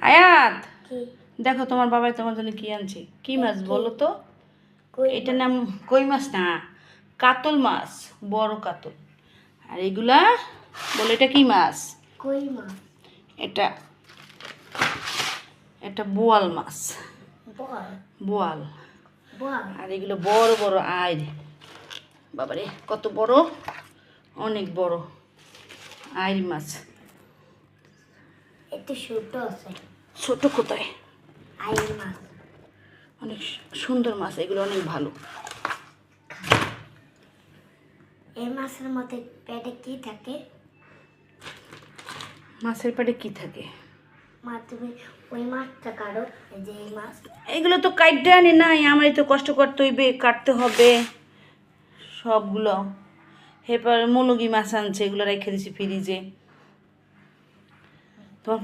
আয়াত কি দেখো তোমার বাবাই তোমার জন্য কি আনছে। কি মাছ বলো তো? কই এটার নাম কই মাছ না, কাতল মাছ, বড় কাতল। আর এগুলা বলে এটা কি মাছ? কই মাছ এটা এটা বোয়াল মাছ, বল বোয়াল। বল আর এগুলো বড় বড় আইর, বাবারে কত বড়, অনেক বড় আইর মাছ। একটু ছোট আছে ছোট কোথায়, আইর মাছ অনেক সুন্দর মাছ, এগুলো অনেক ভালো। এই মাছের মধ্যে পেটে কি থাকে? মাছের পেটে কি থাকে? মা তুমি ওই মাছটা কাটো, এই যে এই মাছ। এগুলো তো কাটতে আনি নাই, আমারই তো কষ্ট করতে হইবে, কাটতে হবে সবগুলো। এরপর মুলগি মাছ আনছে, এগুলো রেখে দিছি ফ্রিজে। তোমার